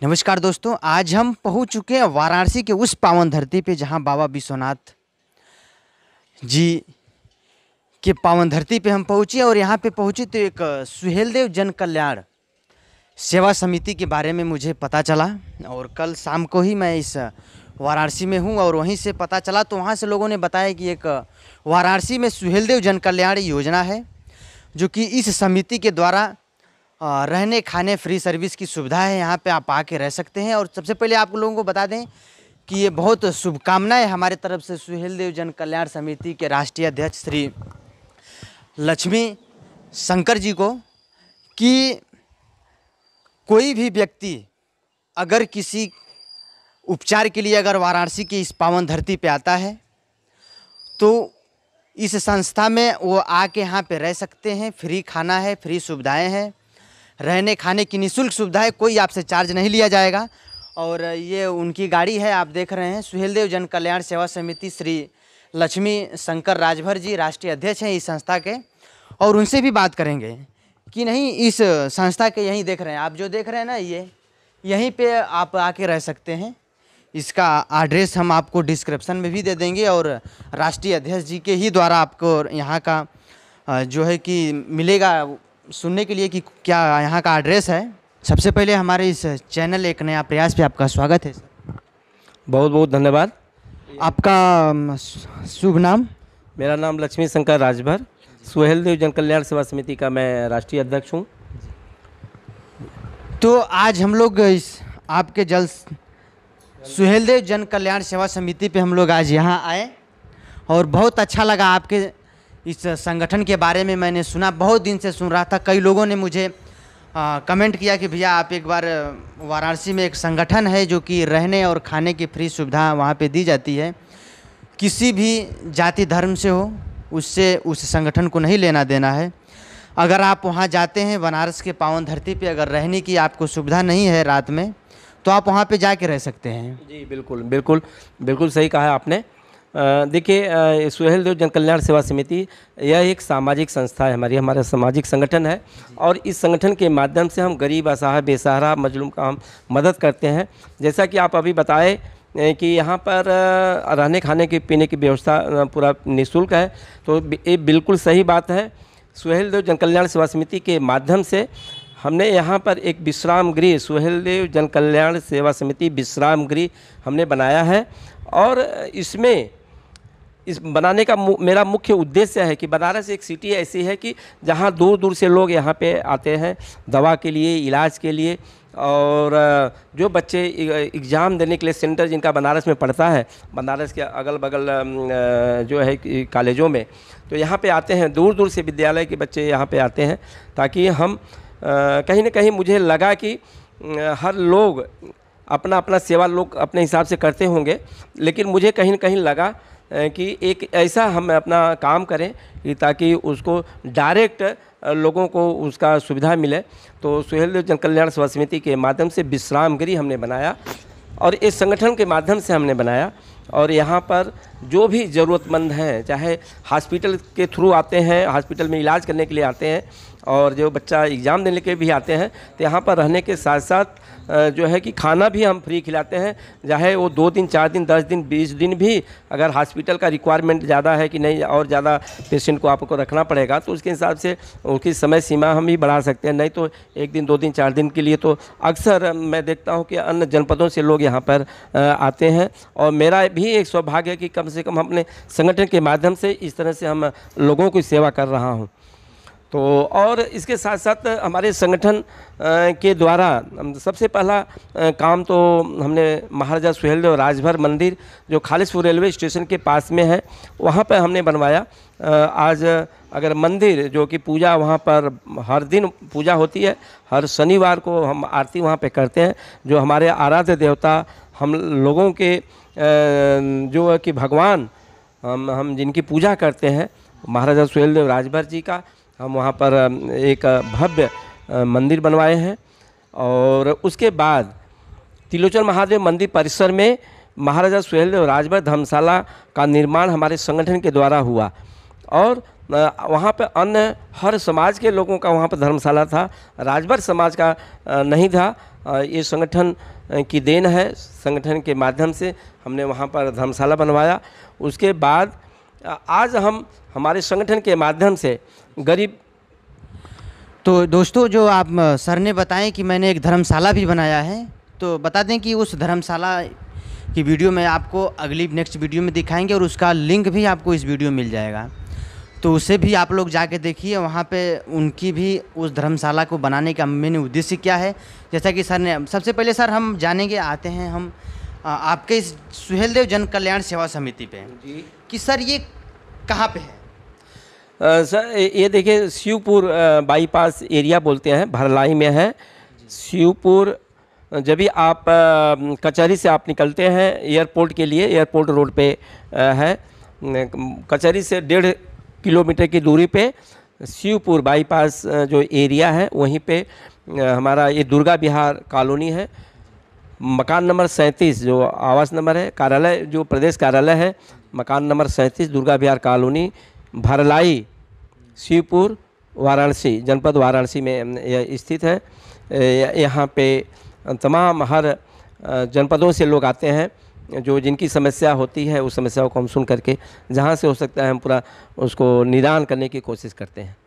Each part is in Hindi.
नमस्कार दोस्तों, आज हम पहुंच चुके हैं वाराणसी के उस पावन धरती पे जहां बाबा विश्वनाथ जी के पावन धरती पे हम पहुंचे और यहाँ पे पहुंचे तो एक सुहेलदेव जन कल्याण सेवा समिति के बारे में मुझे पता चला। और कल शाम को ही मैं इस वाराणसी में हूँ और वहीं से पता चला तो वहाँ से लोगों ने बताया कि एक वाराणसी में सुहेलदेव जन कल्याण योजना है जो कि इस समिति के द्वारा रहने खाने फ्री सर्विस की सुविधा है। यहाँ पे आप आके रह सकते हैं। और सबसे पहले आप लोगों को बता दें कि ये बहुत शुभकामनाएं हमारे तरफ से सुहेलदेव जन कल्याण समिति के राष्ट्रीय अध्यक्ष श्री लक्ष्मी शंकर जी को कि कोई भी व्यक्ति अगर किसी उपचार के लिए अगर वाराणसी की इस पावन धरती पे आता है तो इस संस्था में वो आके यहाँ पे रह सकते हैं। फ्री खाना है, फ्री सुविधाएं हैं, रहने खाने की निःशुल्क सुविधा है, कोई आपसे चार्ज नहीं लिया जाएगा। और ये उनकी गाड़ी है, आप देख रहे हैं। सुहेलदेव जन कल्याण सेवा समिति श्री लक्ष्मी शंकर राजभर जी राष्ट्रीय अध्यक्ष हैं इस संस्था के, और उनसे भी बात करेंगे कि नहीं इस संस्था के यहीं देख रहे हैं आप, जो देख रहे हैं ना, ये यहीं पे आप आके रह सकते हैं। इसका एड्रेस हम आपको डिस्क्रिप्शन में भी दे देंगे और राष्ट्रीय अध्यक्ष जी के ही द्वारा आपको यहाँ का जो है कि मिलेगा सुनने के लिए कि क्या यहाँ का एड्रेस है। सबसे पहले हमारे इस चैनल एक नया प्रयास पे आपका स्वागत है सर। बहुत बहुत धन्यवाद। आपका शुभ नाम? मेरा नाम लक्ष्मी शंकर राजभर, सुहेलदेव जन कल्याण सेवा समिति का मैं राष्ट्रीय अध्यक्ष हूँ। तो आज हम लोग इस आपके सुहेलदेव जन कल्याण सेवा समिति पे हम लोग आज यहाँ आए और बहुत अच्छा लगा। आपके इस संगठन के बारे में मैंने सुना, बहुत दिन से सुन रहा था। कई लोगों ने मुझे कमेंट किया कि भैया आप एक बार वाराणसी में एक संगठन है जो कि रहने और खाने की फ्री सुविधा वहाँ पे दी जाती है, किसी भी जाति धर्म से हो उससे उस संगठन को नहीं लेना देना है। अगर आप वहाँ जाते हैं बनारस के पावन धरती पे, अगर रहने की आपको सुविधा नहीं है रात में तो आप वहाँ पे जाके रह सकते हैं। जी बिल्कुल बिल्कुल बिल्कुल सही कहा है आपने। देखिए, सुहेलदेव जन कल्याण सेवा समिति यह एक सामाजिक संस्था है, हमारा सामाजिक संगठन है। और इस संगठन के माध्यम से हम गरीब, असहाय, बेसहारा, मजलूम का हम मदद करते हैं। जैसा कि आप अभी बताए कि यहाँ पर रहने खाने की पीने की व्यवस्था पूरा निःशुल्क है, तो ये बिल्कुल सही बात है। सुहेलदेव जन कल्याण सेवा समिति के माध्यम से हमने यहाँ पर एक विश्राम गृह, सुहेलदेव जन कल्याण सेवा समिति विश्राम गृह हमने बनाया है। और इसमें इस बनाने का मेरा मुख्य उद्देश्य है कि बनारस एक सिटी ऐसी है कि जहाँ दूर दूर से लोग यहाँ पे आते हैं दवा के लिए, इलाज के लिए। और जो बच्चे एग्ज़ाम देने के लिए सेंटर जिनका बनारस में पड़ता है, बनारस के अगल बगल जो है कॉलेजों में, तो यहाँ पे आते हैं, दूर दूर से विद्यालय के बच्चे यहाँ पे आते हैं, ताकि हम कहीं ना कहीं मुझे लगा कि हर लोग अपना अपना सेवा लोग अपने हिसाब से करते होंगे, लेकिन मुझे कहीं ना कहीं लगा कि एक ऐसा हम अपना काम करें कि ताकि उसको डायरेक्ट लोगों को उसका सुविधा मिले। तो सुहेलदेव जन कल्याण सेवा समिति के माध्यम से विश्राम गृह हमने बनाया और इस संगठन के माध्यम से हमने बनाया। और यहाँ पर जो भी ज़रूरतमंद हैं, चाहे हॉस्पिटल के थ्रू आते हैं, हॉस्पिटल में इलाज करने के लिए आते हैं, और जो बच्चा एग्ज़ाम देने के भी आते हैं, तो यहाँ पर रहने के साथ साथ जो है कि खाना भी हम फ्री खिलाते हैं। चाहे वो 2 दिन, 4 दिन, 10 दिन, 20 दिन भी अगर हॉस्पिटल का रिक्वायरमेंट ज़्यादा है कि नहीं और ज़्यादा पेशेंट को आपको रखना पड़ेगा, तो उसके हिसाब से उसकी समय सीमा हम भी बढ़ा सकते हैं। नहीं तो 1 दिन, 2 दिन, 4 दिन के लिए तो अक्सर मैं देखता हूँ कि अन्य जनपदों से लोग यहाँ पर आते हैं। और मेरा भी एक सौभाग्य है कि कम से कम अपने संगठन के माध्यम से इस तरह से हम लोगों की सेवा कर रहा हूँ। तो और इसके साथ साथ हमारे संगठन के द्वारा सबसे पहला काम तो हमने महाराजा सुहेलदेव राजभर मंदिर जो खालिसपुर रेलवे स्टेशन के पास में है, वहाँ पर हमने बनवाया। आज अगर मंदिर जो कि पूजा वहाँ पर हर दिन पूजा होती है, हर शनिवार को हम आरती वहाँ पे करते हैं। जो हमारे आराध्य देवता, हम लोगों के जो है कि भगवान, हम जिनकी पूजा करते हैं, महाराजा सुहेलदेव राजभर जी का हम वहाँ पर एक भव्य मंदिर बनवाए हैं। और उसके बाद त्रिलोचन महादेव मंदिर परिसर में महाराजा सुहेलदेव राजभर धर्मशाला का निर्माण हमारे संगठन के द्वारा हुआ। और वहाँ पे अन्य हर समाज के लोगों का वहाँ पर धर्मशाला था, राजभर समाज का नहीं था। ये संगठन की देन है, संगठन के माध्यम से हमने वहाँ पर धर्मशाला बनवाया। उसके बाद आज हम हमारे संगठन के माध्यम से गरीब। तो दोस्तों, जो आप सर ने बताएं कि मैंने एक धर्मशाला भी बनाया है, तो बता दें कि उस धर्मशाला की वीडियो में आपको अगली नेक्स्ट वीडियो में दिखाएंगे और उसका लिंक भी आपको इस वीडियो में मिल जाएगा, तो उसे भी आप लोग जाके देखिए। वहाँ पे उनकी भी उस धर्मशाला को बनाने का मेन उद्देश्य क्या है, जैसा कि सर ने। सबसे पहले सर हम जानेंगे, आते हैं हम आपके इस सुहेलदेव जन कल्याण सेवा समिति पे जी कि सर ये कहाँ पे है? सर ये देखिए शिवपुर बाईपास एरिया बोलते हैं, भरलाई में है शिवपुर। जब भी आप कचहरी से आप निकलते हैं एयरपोर्ट के लिए, एयरपोर्ट रोड पे है। कचहरी से 1.5 किलोमीटर की दूरी पे शिवपुर बाईपास जो एरिया है वहीं पे हमारा ये दुर्गा विहार कॉलोनी है। मकान नंबर 37 जो आवास नंबर है, कार्यालय जो प्रदेश कार्यालय है, मकान नंबर 37 दुर्गा विहार कॉलोनी, भरलाई, शिवपुर, वाराणसी, जनपद वाराणसी में यह स्थित है। यहाँ पे तमाम हर जनपदों से लोग आते हैं, जो जिनकी समस्या होती है उस समस्याओं को हम सुन करके जहाँ से हो सकता है हम पूरा उसको निदान करने की कोशिश करते हैं।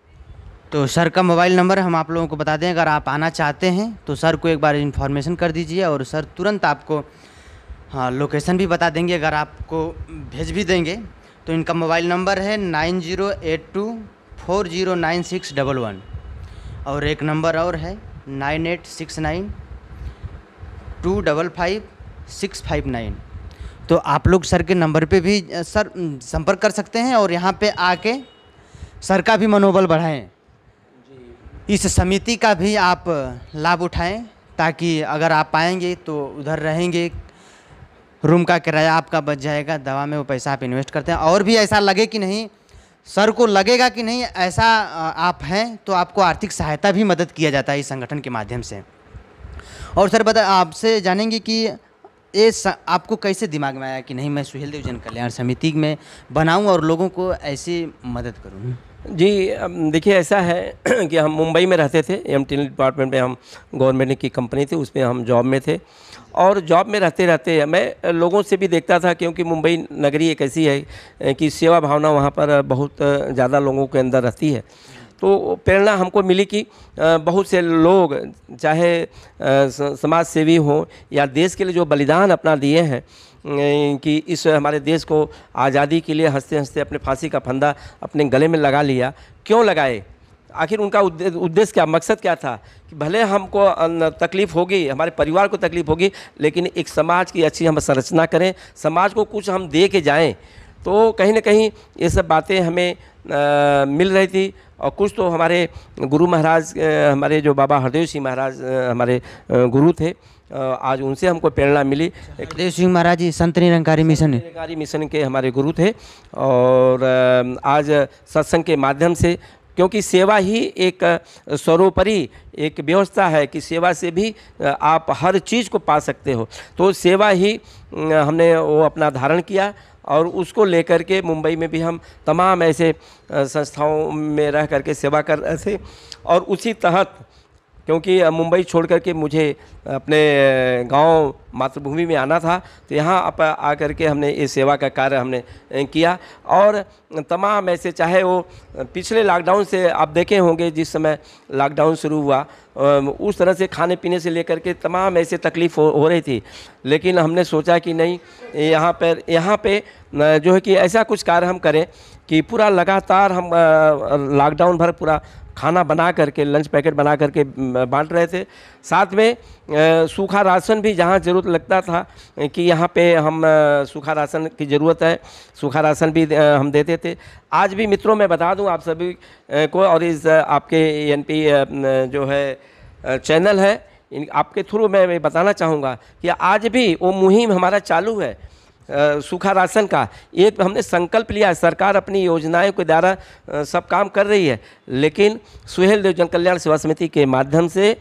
तो सर का मोबाइल नंबर हम आप लोगों को बता दें, अगर आप आना चाहते हैं तो सर को एक बार इन्फॉर्मेशन कर दीजिए और सर तुरंत आपको लोकेशन भी बता देंगे, अगर आपको भेज भी देंगे। तो इनका मोबाइल नंबर है 9082409611 और एक नंबर और है 9869255659। तो आप लोग सर के नंबर पे भी सर संपर्क कर सकते हैं और यहाँ पे आके सर का भी मनोबल बढ़ाएं, इस समिति का भी आप लाभ उठाएं, ताकि अगर आप आएंगे तो उधर रहेंगे, रूम का किराया आपका बच जाएगा, दवा में वो पैसा आप इन्वेस्ट करते हैं। और भी ऐसा लगे कि नहीं, सर को लगेगा कि नहीं ऐसा आप हैं, तो आपको आर्थिक सहायता भी मदद किया जाता है इस संगठन के माध्यम से। और सर बता, आपसे जानेंगे कि ये आपको कैसे दिमाग में आया कि नहीं मैं सुहेलदेव जन कल्याण समिति में बनाऊं और लोगों को ऐसी मदद करूं? जी देखिए ऐसा है कि हम मुंबई में रहते थे, एमटी डिपार्टमेंट में हम गवर्नमेंट की कंपनी थी उसमें हम जॉब में थे। और जॉब में रहते रहते मैं लोगों से भी देखता था, क्योंकि मुंबई नगरी एक ऐसी है कि सेवा भावना वहाँ पर बहुत ज़्यादा लोगों के अंदर रहती है। तो प्रेरणा हमको मिली कि बहुत से लोग चाहे समाज सेवी हों या देश के लिए जो बलिदान अपना दिए हैं, कि इस हमारे देश को आज़ादी के लिए हंसते हंसते अपने फांसी का फंदा अपने गले में लगा लिया। क्यों लगाए? आखिर उनका उद्देश्य क्या, मकसद क्या था? कि भले हमको तकलीफ़ होगी, हमारे परिवार को तकलीफ़ होगी, लेकिन एक समाज की अच्छी हम संरचना करें, समाज को कुछ हम दे के जाएँ। तो कहीं ना कहीं ये सब बातें हमें मिल रही थी। और कुछ तो हमारे गुरु महाराज, हमारे जो बाबा हरदेव सिंह महाराज हमारे गुरु थे, आज उनसे हमको प्रेरणा मिली। हरदेव सिंह महाराज जी संत निरंकारी मिशन के हमारे गुरु थे। और आज सत्संग के माध्यम से, क्योंकि सेवा ही एक सर्वोपरि एक व्यवस्था है कि सेवा से भी आप हर चीज़ को पा सकते हो, तो सेवा ही हमने वो अपना धारण किया। और उसको लेकर के मुंबई में भी हम तमाम ऐसे संस्थाओं में रह करके सेवा कर रहे थे। और उसी तहत, क्योंकि मुंबई छोड़ करके मुझे अपने गांव मातृभूमि में आना था, तो यहाँ आकर के हमने ये सेवा का कार्य हमने किया। और तमाम ऐसे, चाहे वो पिछले लॉकडाउन से आप देखे होंगे, जिस समय लॉकडाउन शुरू हुआ उस तरह से खाने पीने से लेकर के तमाम ऐसे तकलीफ़ हो रही थी, लेकिन हमने सोचा कि नहीं, यहाँ पे जो है कि ऐसा कुछ कार्य हम करें कि पूरा लगातार हम लॉकडाउन भर पूरा खाना बना करके, लंच पैकेट बना करके बांट रहे थे। साथ में सूखा राशन भी जहाँ ज़रूरत लगता था कि यहाँ पे हम सूखा राशन की ज़रूरत है, सूखा राशन भी हम देते थे। आज भी मित्रों मैं बता दूं आप सभी को, और इस आपके एनपी जो है चैनल है, आपके थ्रू मैं बताना चाहूँगा कि आज भी वो मुहिम हमारा चालू है सूखा राशन का। एक हमने संकल्प लिया, सरकार अपनी योजनाओं के द्वारा सब काम कर रही है, लेकिन सुहेलदेव जन कल्याण सेवा समिति के माध्यम से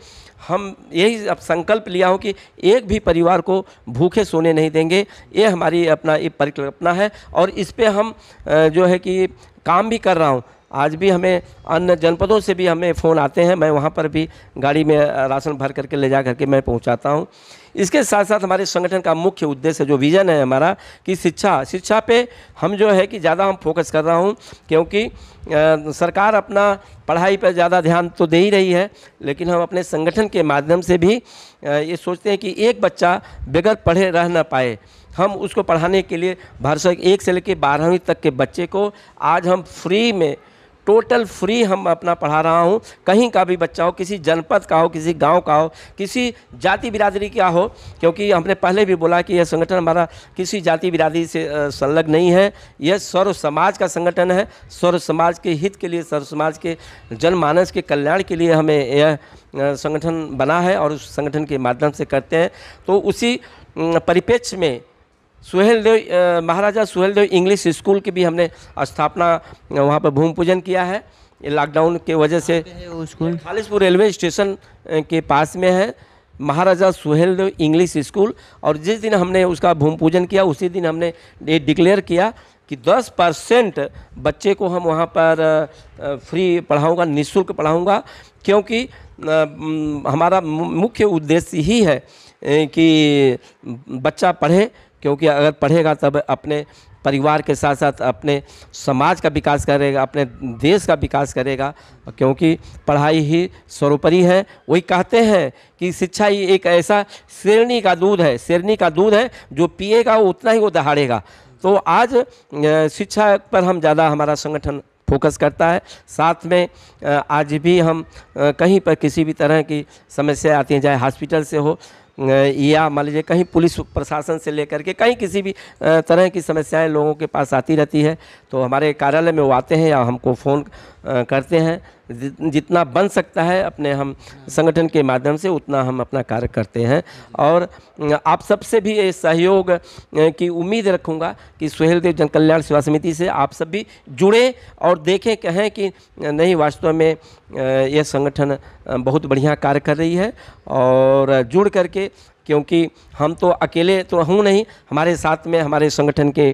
हम यही अब संकल्प लिया हूँ कि एक भी परिवार को भूखे सोने नहीं देंगे। ये हमारी अपना ये परिकल्पना है और इस पे हम जो है कि काम भी कर रहा हूँ। आज भी हमें अन्य जनपदों से भी हमें फ़ोन आते हैं, मैं वहाँ पर भी गाड़ी में राशन भर करके ले जा करके मैं पहुँचाता हूँ। इसके साथ साथ हमारे संगठन का मुख्य उद्देश्य जो विज़न है हमारा कि शिक्षा पे हम जो है कि ज़्यादा हम फोकस कर रहा हूँ, क्योंकि सरकार अपना पढ़ाई पर ज़्यादा ध्यान तो दे ही रही है, लेकिन हम अपने संगठन के माध्यम से भी ये सोचते हैं कि एक बच्चा बगैर पढ़े रह ना पाए। हम उसको पढ़ाने के लिए भरसक 1 से लेकर 12वीं तक के बच्चे को आज हम फ्री में, टोटल फ्री हम अपना पढ़ा रहा हूँ। कहीं का भी बच्चा हो, किसी जनपद का हो, किसी गांव का हो, किसी जाति बिरादरी का हो, क्योंकि हमने पहले भी बोला कि यह संगठन हमारा किसी जाति बिरादरी से संलग्न नहीं है। यह सर्व समाज का संगठन है। सर्व समाज के हित के लिए, सर्व समाज के जनमानस के कल्याण के लिए हमें यह संगठन बना है और उस संगठन के माध्यम से करते हैं। तो उसी परिप्रेक्ष्य में महाराजा सुहेलदेव इंग्लिश स्कूल की भी हमने स्थापना वहाँ पर भूमि पूजन किया है। लॉकडाउन के वजह से स्कूल खालिशपुर रेलवे स्टेशन के पास में है महाराजा सुहेलदेव इंग्लिश स्कूल। और जिस दिन हमने उसका भूमि पूजन किया उसी दिन हमने ये डिक्लेयर किया कि 10% बच्चे को हम वहाँ पर फ्री पढ़ाऊँगा, निःशुल्क पढ़ाऊँगा, क्योंकि हमारा मुख्य उद्देश्य ही है कि बच्चा पढ़े, क्योंकि अगर पढ़ेगा तब अपने परिवार के साथ साथ अपने समाज का विकास करेगा, अपने देश का विकास करेगा, क्योंकि पढ़ाई ही सर्वोपरि है। वही कहते हैं कि शिक्षा ही एक ऐसा शेरनी का दूध है जो पिएगा वो उतना ही वो दहाड़ेगा। तो आज शिक्षा पर हम ज़्यादा हमारा संगठन फोकस करता है। साथ में आज भी हम कहीं पर किसी भी तरह की समस्या आती है, चाहे हॉस्पिटल से हो या मान लीजिए कहीं पुलिस प्रशासन से लेकर के कहीं किसी भी तरह की समस्याएं लोगों के पास आती रहती है, तो हमारे कार्यालय में वो आते हैं या हमको फ़ोन करते हैं। जितना बन सकता है अपने हम संगठन के माध्यम से उतना हम अपना कार्य करते हैं। और आप सबसे भी ये सहयोग की उम्मीद रखूँगा कि सुहेलदेव जन कल्याण सेवा समिति से आप सब भी जुड़े और देखें, कहें कि नहीं वास्तव में यह संगठन बहुत बढ़िया कार्य कर रही है। और जुड़ करके, क्योंकि हम तो अकेले तो हूँ नहीं, हमारे साथ में हमारे संगठन के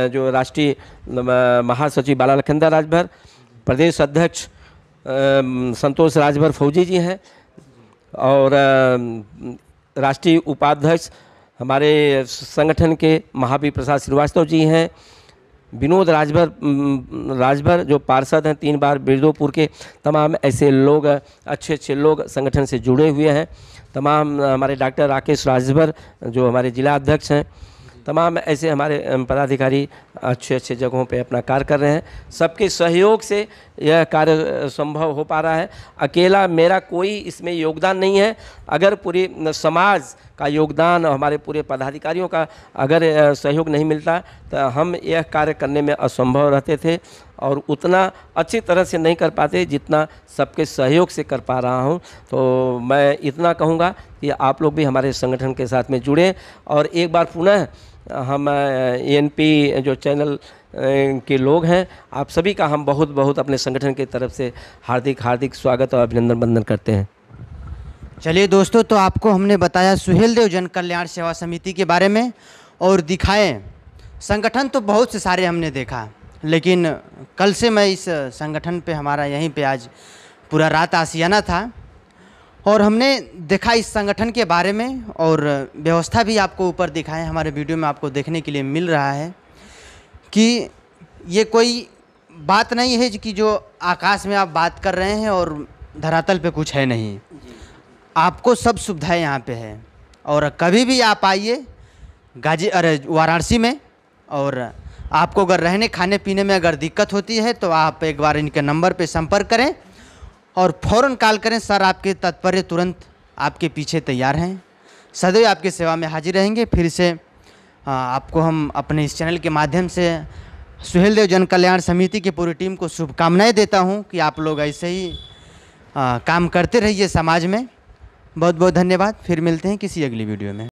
जो राष्ट्रीय महासचिव बाला लखनदर राजभर, प्रदेश अध्यक्ष संतोष राजभर फौजी जी हैं, और राष्ट्रीय उपाध्यक्ष हमारे संगठन के महावीर प्रसाद श्रीवास्तव जी हैं, विनोद राजभर जो पार्षद हैं 3 बार बिरदोपुर के। तमाम ऐसे लोग, अच्छे लोग संगठन से जुड़े हुए हैं। तमाम हमारे डॉक्टर राकेश राजभर जो हमारे जिला अध्यक्ष हैं, तमाम ऐसे हमारे पदाधिकारी अच्छे जगहों पे अपना कार्य कर रहे हैं। सबके सहयोग से यह कार्य संभव हो पा रहा है। अकेला मेरा कोई इसमें योगदान नहीं है। अगर पूरे समाज का योगदान, हमारे पूरे पदाधिकारियों का अगर सहयोग नहीं मिलता तो हम यह कार्य करने में असंभव रहते थे और उतना अच्छी तरह से नहीं कर पाते जितना सबके सहयोग से कर पा रहा हूं। तो मैं इतना कहूँगा कि आप लोग भी हमारे संगठन के साथ में जुड़ें। और एक बार पुनः हम एएनपी जो चैनल के लोग हैं, आप सभी का हम बहुत अपने संगठन की तरफ से हार्दिक स्वागत और अभिनंदन वंदन करते हैं। चलिए दोस्तों, तो आपको हमने बताया सुहेलदेव जन कल्याण सेवा समिति के बारे में और दिखाए। संगठन तो बहुत से सारे हमने देखा, लेकिन कल से मैं इस संगठन पे, हमारा यहीं पे आज पूरा रात आशियाना था और हमने देखा इस संगठन के बारे में, और व्यवस्था भी आपको ऊपर दिखाएं, हमारे वीडियो में आपको देखने के लिए मिल रहा है कि ये कोई बात नहीं है कि जो आकाश में आप बात कर रहे हैं और धरातल पे कुछ है नहीं। आपको सब सुविधाएं यहाँ पे है, और कभी भी आप आइए वाराणसी में, और आपको अगर रहने खाने पीने में अगर दिक्कत होती है तो आप एक बार इनके नंबर पे संपर्क करें और फ़ौरन कॉल करें। सर आपके तत्पर तुरंत आपके पीछे तैयार हैं, सदैव आपकी सेवा में हाजिर रहेंगे। फिर से आपको हम अपने इस चैनल के माध्यम से सुहेलदेव जन कल्याण समिति की पूरी टीम को शुभकामनाएं देता हूं कि आप लोग ऐसे ही काम करते रहिए समाज में। बहुत बहुत धन्यवाद। फिर मिलते हैं किसी अगली वीडियो में।